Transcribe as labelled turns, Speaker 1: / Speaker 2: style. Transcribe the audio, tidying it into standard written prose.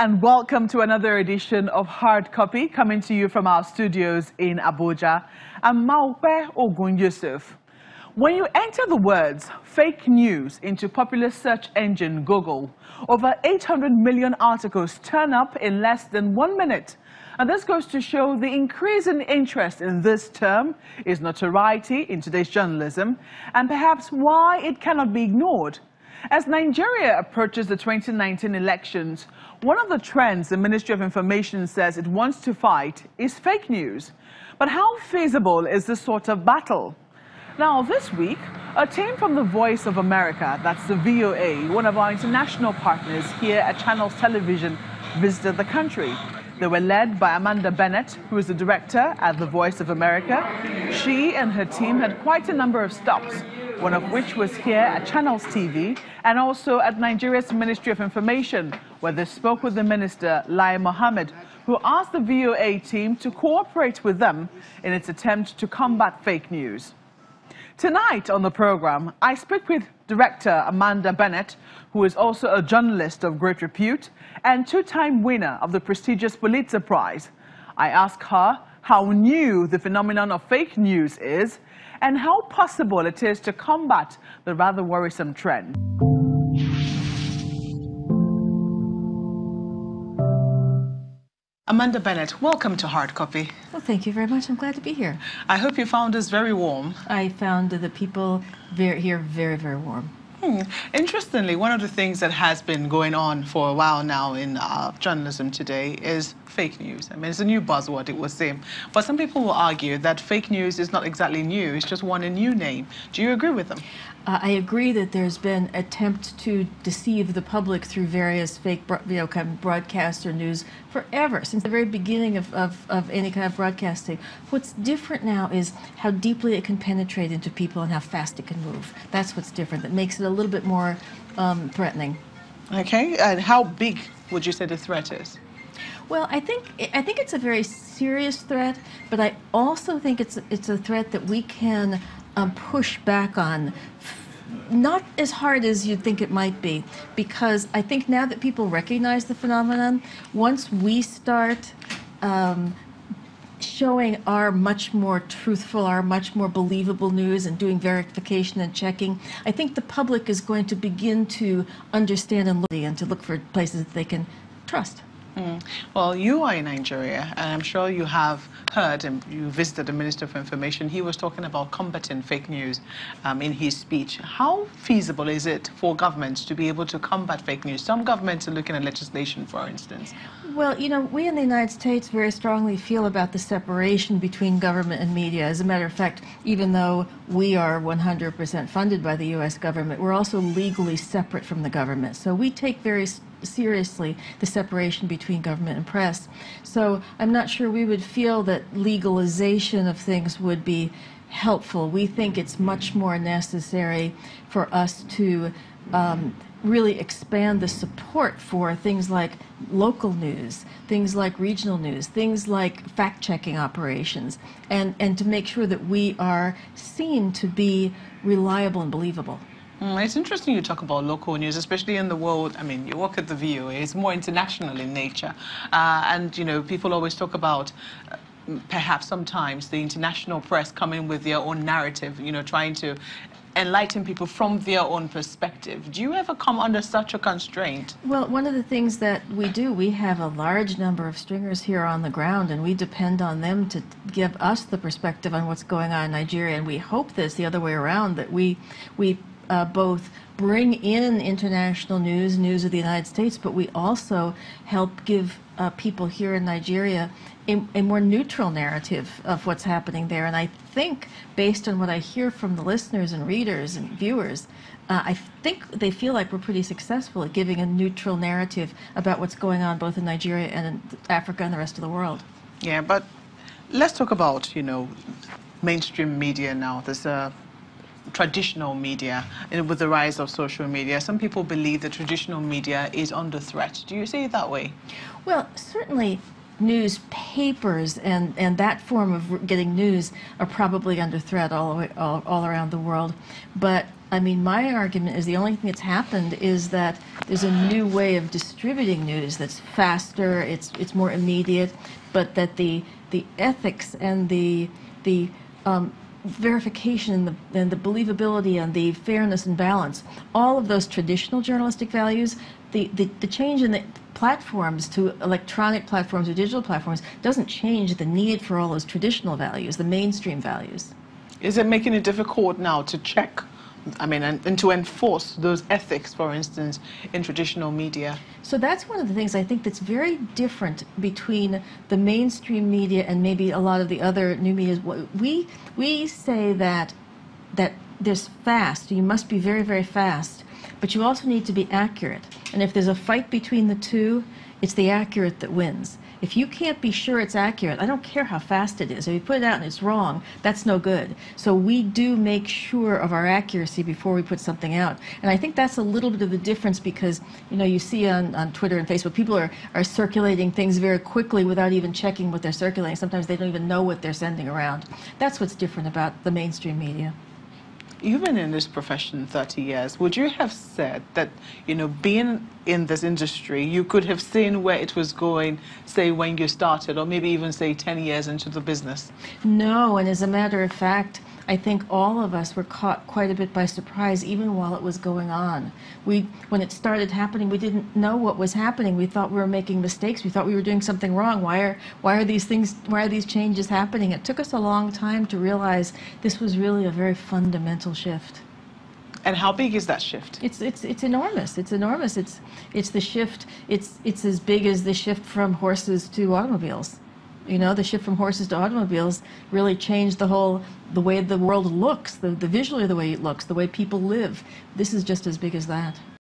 Speaker 1: and welcome to another edition of Hard Copy, coming to you from our studios in Abuja. I'm Maupe Ogun Yusuf. When you enter the words fake news into popular search engine Google, over 800 million articles turn up in less than 1 minute. And this goes to show the increasing interest in this term, its notoriety in today's journalism, and perhaps why it cannot be ignored. As Nigeria approaches the 2019 elections, one of the trends the Ministry of Information says it wants to fight is fake news. But how feasible is this sort of battle? Now, this week, a team from the Voice of America, that's the VOA, one of our international partners here at Channels Television, visited the country. They were led by Amanda Bennett, who is the director at the Voice of America. She and her team had quite a number of stops, one of which was here at Channels TV and also at Nigeria's Ministry of Information, where they spoke with the minister, Lai Mohammed, who asked the VOA team to cooperate with them in its attempt to combat fake news. Tonight on the program, I speak with director Amanda Bennett, who is also a journalist of great repute and two-time winner of the prestigious Pulitzer Prize. I ask her how new the phenomenon of fake news is and how possible it is to combat the rather worrisome trend. Amanda Bennett, welcome to Hard Copy.
Speaker 2: Well, thank you very much. I'm glad to be here.
Speaker 1: I hope you found us very warm.
Speaker 2: I found the people here very, very warm.
Speaker 1: Interestingly, one of the things that has been going on for a while now in journalism today is fake news. I mean, it's a new buzzword, it would seem. But some people will argue that fake news is not exactly new, it's just won a new name. Do you agree with them?
Speaker 2: I agree that there's been attempt to deceive the public through various fake kind of broadcast or news forever, since the very beginning of any kind of broadcasting. What's different now is how deeply it can penetrate into people and how fast it can move. That's what's different. That makes it a little bit more threatening.
Speaker 1: Okay, and how big would you say the threat is?
Speaker 2: Well, I think it's a very serious threat, but I also think it's a threat that we can push back on, not as hard as you'd think it might be, because I think now that people recognize the phenomenon, once we start showing our much more truthful, our much more believable news and doing verification and checking, I think the public is going to begin to understand and to look for places that they can trust.
Speaker 1: Well, you are in Nigeria, and I'm sure you have heard, and you visited the Minister of Information. He was talking about combating fake news in his speech. How feasible is it for governments to be able to combat fake news? Some governments are looking at legislation, for instance.
Speaker 2: Well, you know, we in the United States very strongly feel about the separation between government and media. As a matter of fact, even though we are 100% funded by the U.S. government, we're also legally separate from the government. So we take very seriously the separation between government and press. So I'm not sure we would feel that legalization of things would be helpful. We think it's much more necessary for us to really expand the support for things like local news, things like regional news, things like fact-checking operations, and to make sure that we are seen to be reliable and believable.
Speaker 1: It's interesting you talk about local news, especially in the world. I mean, you work at the VOA, it's more international in nature. And, you know, people always talk about perhaps sometimes the international press coming with their own narrative, you know, trying to enlighten people from their own perspective. Do you ever come under such a constraint?
Speaker 2: Well, one of the things that we do, we have a large number of stringers here on the ground, and we depend on them to give us the perspective on what's going on in Nigeria. And we hope that it's the other way around, that we both bring in international news of the United States, but we also help give people here in Nigeria a more neutral narrative of what's happening there. And I think, based on what I hear from the listeners and readers and viewers, I think they feel like we're pretty successful at giving a neutral narrative about what's going on both in Nigeria and in Africa and the rest of the world.
Speaker 1: Yeah, but let's talk about, you know, mainstream media now. There's traditional media, and with the rise of social media, some people believe that traditional media is under threat. Do you see it that way?
Speaker 2: Well, certainly newspapers and that form of getting news are probably under threat all around the world. But I mean, my argument is the only thing that's happened is that there's a new way of distributing news that's faster, it's more immediate, but that the ethics and the verification and the believability and the fairness and balance, all of those traditional journalistic values, the change in the platforms to electronic platforms or digital platforms doesn't change the need for all those traditional values, the mainstream values.
Speaker 1: Is it making it difficult now to check, I mean, and to enforce those ethics, for instance, in traditional media?
Speaker 2: So that's one of the things I think that's very different between the mainstream media and maybe a lot of the other new media. We say that there's fast, you must be very, very fast, but you also need to be accurate. And if there's a fight between the two, it's the accurate that wins. If you can't be sure it's accurate, I don't care how fast it is. If you put it out and it's wrong, that's no good. So we do make sure of our accuracy before we put something out. And I think that's a little bit of the difference because, you know, you see on Twitter and Facebook, people are circulating things very quickly without even checking what they're circulating. Sometimes they don't even know what they're sending around. That's what's different about the mainstream media.
Speaker 1: You've been in this profession 30 years. Would you have said that, you know, being in this industry, you could have seen where it was going, say, when you started, or maybe even, say, 10 years into the business?
Speaker 2: No, and as a matter of fact, I think all of us were caught quite a bit by surprise, even while it was going on. When it started happening, we didn't know what was happening. We thought we were making mistakes. We thought we were doing something wrong. Why are these changes happening? It took us a long time to realize this was really a very fundamental shift.
Speaker 1: And how big is that shift?
Speaker 2: It's enormous. It's enormous. It's the shift. It's as big as the shift from horses to automobiles. You know, the shift from horses to automobiles really changed the way the world looks, the visually the way it looks, the way people live. This is just as big as that.